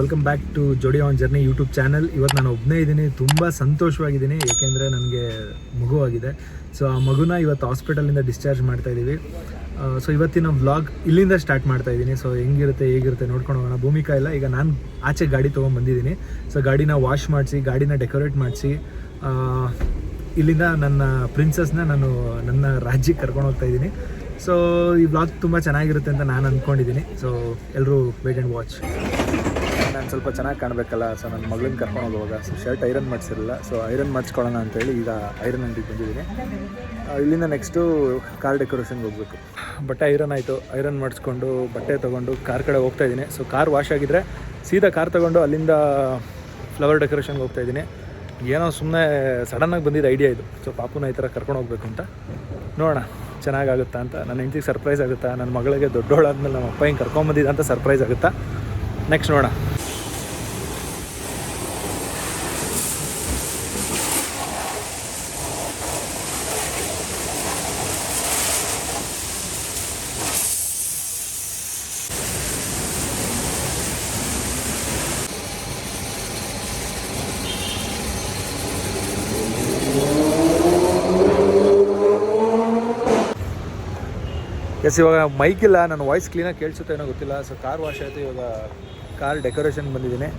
Welcome back to ಜೋಡಿ on journey YouTube channel. ಇವತ್ತು ನಾನು ಒಬ್ಬನೇ ಇದ್ದೀನಿ, ತುಂಬ ಸಂತೋಷವಾಗಿದ್ದೀನಿ, ಏಕೆಂದರೆ ನನಗೆ ಮಗುವಾಗಿದೆ. ಸೊ ಆ ಮಗುನ ಇವತ್ತು ಹಾಸ್ಪಿಟಲಿಂದ ಡಿಸ್ಚಾರ್ಜ್ ಮಾಡ್ತಾ ಇದ್ದೀವಿ. ಸೊ ಇವತ್ತಿನ ವ್ಲಾಗ್ ಇಲ್ಲಿಂದ ಸ್ಟಾರ್ಟ್ ಮಾಡ್ತಾ ಇದ್ದೀನಿ. ಸೊ ಹೇಗಿರುತ್ತೆ ನೋಡ್ಕೊಂಡು ಹೋಗೋಣ. ಭೂಮಿಕಾ ಇಲ್ಲ, ಈಗ ನಾನು ಆಚೆ ಗಾಡಿ ತೊಗೊಂಡ್ಬಂದಿದ್ದೀನಿ. ಸೊ ಗಾಡಿನ ವಾಶ್ ಮಾಡಿಸಿ, ಗಾಡಿನ ಡೆಕೋರೇಟ್ ಮಾಡಿಸಿ, ಇಲ್ಲಿಂದ ನನ್ನ ಪ್ರಿನ್ಸಸ್ನ ನಾನು ನನ್ನ ರಾಜ್ಯಕ್ಕೆ ಕರ್ಕೊಂಡು ಹೋಗ್ತಾ ಇದ್ದೀನಿ. ಸೊ ಈ ವ್ಲಾಗ್ ತುಂಬ ಚೆನ್ನಾಗಿರುತ್ತೆ ಅಂತ ನಾನು ಅಂದ್ಕೊಂಡಿದ್ದೀನಿ. ಸೊ ಎಲ್ಲರೂ ವೇಟ್ ಆ್ಯಂಡ್ ವಾಚ್. ನಾನು ಸ್ವಲ್ಪ ಚೆನ್ನಾಗಿ ಕಾಣಬೇಕಲ್ಲ, ಸೊ ನನ್ನ ಮಗಳನ್ನ ಕರ್ಕೊಂಡು ಹೋಗುವಾಗ ಶರ್ಟ್ ಐರನ್ ಮಾಡಿಸಿರಲಿಲ್ಲ. ಸೊ ಐರನ್ ಮಾಡಿಸ್ಕೊಳ್ಳೋಣ ಅಂತೇಳಿ ಈಗ ಐರನ್ ಅಂಗಡಿಗೆ ಬಂದಿದ್ದೀನಿ. ಇಲ್ಲಿಂದ ನೆಕ್ಸ್ಟು ಕಾರ್ ಡೆಕೋರೇಷನ್ಗೆ ಹೋಗಬೇಕು. ಬಟ್ಟೆ ಐರನ್ ಆಯಿತು, ಐರನ್ ಮಾಡಿಸ್ಕೊಂಡು ಬಟ್ಟೆ ತೊಗೊಂಡು ಕಾರ್ ಕಡೆ ಹೋಗ್ತಾ ಇದ್ದೀನಿ. ಸೊ ಕಾರ್ ವಾಶ್ ಆಗಿದ್ದರೆ ಸೀದಾ ಕಾರ್ ತೊಗೊಂಡು ಅಲ್ಲಿಂದ ಫ್ಲವರ್ ಡೆಕೋರೇಷನ್ಗೆ ಹೋಗ್ತಾ ಇದ್ದೀನಿ. ಏನೋ ಸುಮ್ಮನೆ ಸಡನ್ನಾಗಿ ಬಂದಿದ್ದು ಐಡಿಯಾ ಇದು. ಸೊ ಪಾಪುನ ಈ ಥರ ಕರ್ಕೊಂಡು ಹೋಗ್ಬೇಕು ಅಂತ, ನೋಡೋಣ ಚೆನ್ನಾಗಾಗುತ್ತಾ ಅಂತ. ನನ್ನ ಹೆಂಡತಿಗೆ ಸರ್ಪ್ರೈಸ್ ಆಗುತ್ತಾ, ನನ್ನ ಮಗಳಿಗೆ ದೊಡ್ಡೋಳಾದ್ಮೇಲೆ ನಮ್ಮ ಅಪ್ಪ ಹಿಂಗೆ ಕರ್ಕೊಂಬಂದಿದ್ದ ಅಂತ ಸರ್ಪ್ರೈಸ್ ಆಗುತ್ತಾ, ನೆಕ್ಸ್ಟ್ ನೋಡೋಣ. ಎಸ್, ಇವಾಗ ಮೈಕ್ ಇಲ್ಲ, ನನ್ನ ವಾಯ್ಸ್ ಕ್ಲೀನಾಗಿ ಕೇಳಿಸುತ್ತೆ ಏನೋ ಗೊತ್ತಿಲ್ಲ. ಸೊ ಕಾರ್ ವಾಶ್ ಆಯಿತು, ಇವಾಗ ಕಾರ್ ಡೆಕೋರೇಷನ್ ಬಂದಿದ್ದೀನಿ.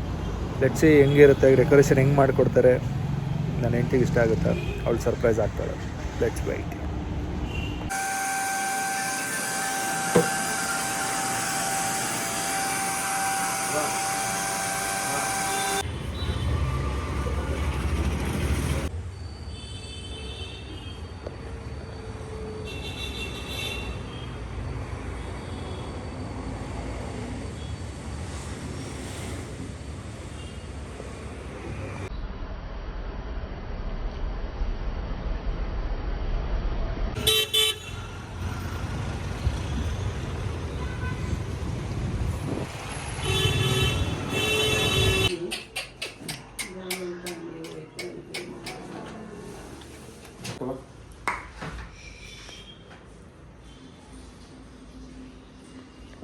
ಲೆಟ್ಸಿ ಹೆಂಗಿರುತ್ತೆ ಡೆಕೋರೇಷನ್, ಹೆಂಗೆ ಮಾಡಿಕೊಡ್ತಾರೆ, ನನ್ನ ಹೆಂಡತಿಗೆ ಇಷ್ಟ ಆಗುತ್ತೆ, ಅವಳು ಸರ್ಪ್ರೈಸ್ ಆಗ್ತಾಳೆ. Let's wait.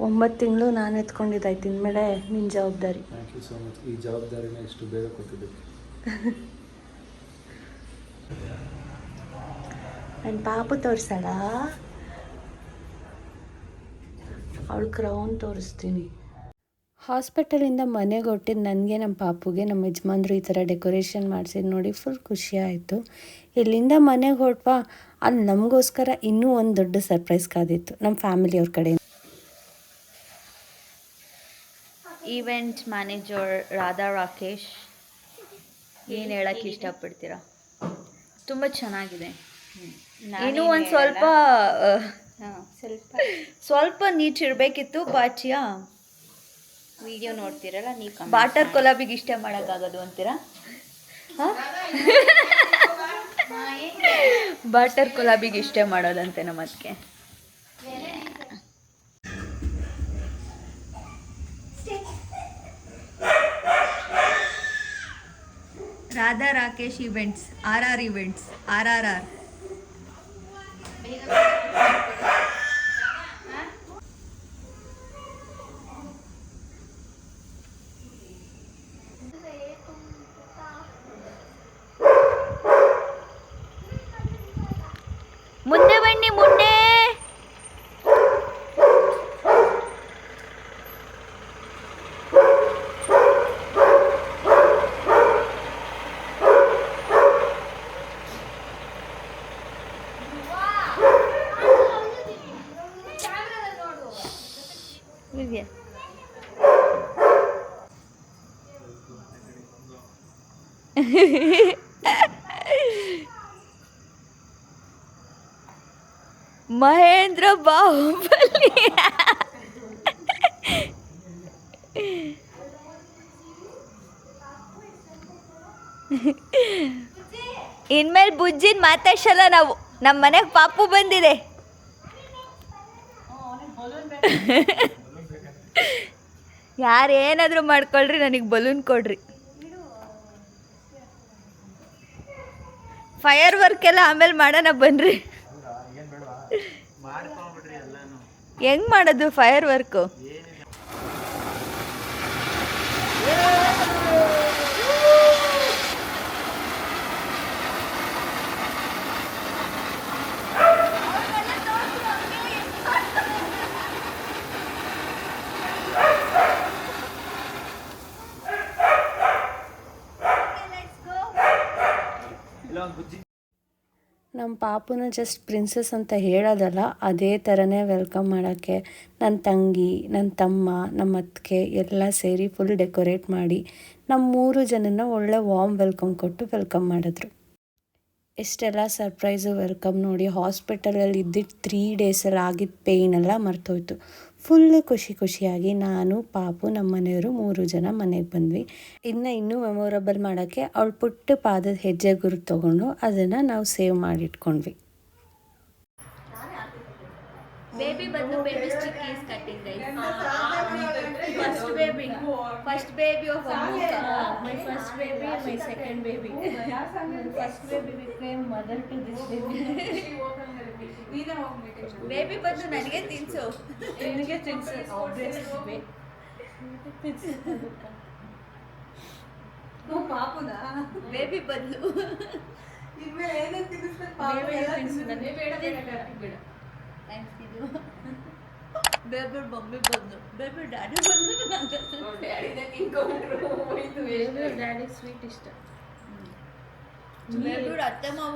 ಒಂಬತ್ತು ತಿಂಗಳು ನಾನು ಎತ್ಕೊಂಡಿದ್ದಾಯ್ತು, ಇನ್ಮೇಲೆ ನಿನ್ನ ಜವಾಬ್ದಾರಿ. Thank you so much. ಈ ಜವಾಬ್ದಾರಿನ ಇಷ್ಟು ಬೇಗ ಕೊಟ್ಟಿದ್ದಕ್ಕೆ. ನನ್ನ ಪಾಪು ತೋರಿಸಲ್ಲ, ಅವಳು ಕ್ರೌನ್ ತೋರಿಸ್ತೀನಿ. ಹಾಸ್ಪಿಟಲಿಂದ ಮನೆಗೆ ಹೊಟ್ಟಿದ್ದು ನನಗೆ, ನಮ್ಮ ಪಾಪುಗೆ, ನಮ್ಮ ಯಜಮಾನ್ರು ಈ ಥರ ಡೆಕೋರೇಷನ್ ಮಾಡಿಸಿದ್ದು ನೋಡಿ ಫುಲ್ ಖುಷಿ ಆಯಿತು. ಇಲ್ಲಿಂದ ಮನೆಗೆ ಹೊರಟ್ವಾ, ಅಲ್ಲಿ ನಮಗೋಸ್ಕರ ಇನ್ನೂ ಒಂದು ದೊಡ್ಡ ಸರ್ಪ್ರೈಸ್ ಕಾದಿತ್ತು ನಮ್ಮ ಫ್ಯಾಮಿಲಿಯವ್ರ ಕಡೆ. ಈವೆಂಟ್ ಮ್ಯಾನೇಜರ್ ರಾಧಾ ರಾಕೇಶ್, ಏನು ಹೇಳಕ್ಕೆ ಇಷ್ಟಪಡ್ತೀರಾ? ತುಂಬ ಚೆನ್ನಾಗಿದೆ. ಇನ್ನೂ ಒಂದು ಸ್ವಲ್ಪ ನೀಟ್ ಇರಬೇಕಿತ್ತು. ಬಾಚಿಯಾ ವಿಡಿಯೋ ನೋಡ್ತೀರಲ್ಲ ನೀವು, ಬಾಟರ್ ಕೊಲಾಬಿಗೆ ಇಷ್ಟ ಮಾಡೋಕ್ಕಾಗೋದು ಅಂತೀರಾ? ಬಾಟರ್ ಕೊಲಾಬಿಗೆ ಇಷ್ಟ ಮಾಡೋದಂತೆ ನಮ್ಮ ಅದಕ್ಕೆ. Radha Rakesh events, RR events, RRR. ಮುಂದೆ ಬನ್ನಿ, ಮುಂದೆ. ಮಹೇಂದ್ರ ಬಾಹುಬಲಿ. ಇನ್ಮೇಲೆ ಬುಜ್ಜಿನ ಮಾತಾಡ್ಸಲ್ಲ ನಾವು. ನಮ್ಮ ಮನೆಗೆ ಪಾಪು ಬಂದಿದೆ. ಯಾರು ಏನಾದರೂ ಮಾಡ್ಕೊಳ್ರಿ, ನನಗೆ ಬಲೂನ್ ಕೊಡ್ರಿ. ಫೈರ್ ವರ್ಕ್ ಎಲ್ಲ ಆಮೇಲೆ ಮಾಡೋಣ ಬನ್ರಿ. ಹೆಂಗ್ ಮಾಡೋದು ಫೈರ್ ವರ್ಕು? ನಮ್ಮ ಪಾಪುನ ಜಸ್ಟ್ ಪ್ರಿನ್ಸಸ್ ಅಂತ ಹೇಳೋದಲ್ಲ, ಅದೇ ಥರನೇ ವೆಲ್ಕಮ್ ಮಾಡೋಕ್ಕೆ ನನ್ನ ತಂಗಿ, ನನ್ನ ತಮ್ಮ, ನಮ್ಮ ಅತ್ತಿಗೆ ಎಲ್ಲ ಸೇರಿ ಫುಲ್ ಡೆಕೋರೇಟ್ ಮಾಡಿ ನಮ್ಮ 3 ಜನನ ಒಳ್ಳೆ ವಾರ್ಮ್ ವೆಲ್ಕಮ್ ಕೊಟ್ಟು ವೆಲ್ಕಮ್ ಮಾಡಿದ್ರು. ಎಷ್ಟೆಲ್ಲ ಸರ್ಪ್ರೈಸು ವೆಲ್ಕಮ್ ನೋಡಿ. ಹಾಸ್ಪಿಟಲಲ್ಲಿ ಇದ್ದಿದ್ದು 3 ಡೇಸಲ್ಲಿ ಆಗಿದ್ದ ಪೇಯ್ನೆಲ್ಲ ಮರ್ತೋಯ್ತು. ಫುಲ್ಲು ಖುಷಿಯಾಗಿ ನಾನು, ಪಾಪು, ನಮ್ಮ ಮನೆಯವರು 3 ಜನ ಮನೆಗೆ ಬಂದ್ವಿ. ಇನ್ನೂ ಮೆಮೊರಬಲ್ ಮಾಡೋಕ್ಕೆ ಅವಳು ಪುಟ್ಟ ಪಾದದ ಹೆಜ್ಜೆ ಗುರುತು ತೊಗೊಂಡು ಅದನ್ನು ನಾವು ಸೇವ್ ಮಾಡಿಟ್ಕೊಂಡ್ವಿ. ಬೇಬಿ ಬಂದು baby stick is cutting first baby of My first baby and my second baby. First baby became mother to this baby. Baby ಬಂದು ನನಗೆ ತಿನ್ಸು obviously. ಬೇಬಿ ಬದಲು ಬೇಬಿ ಮಮ್ಮಿ ಬಂದು ಬೇಬಿ ಡ್ಯಾಡಿ ಬಂದು ಡ್ಯಾಡಿ ಸ್ವೀಟ್ ಇಷ್ಟ. Baby ಅತ್ತೆ ಮಾವ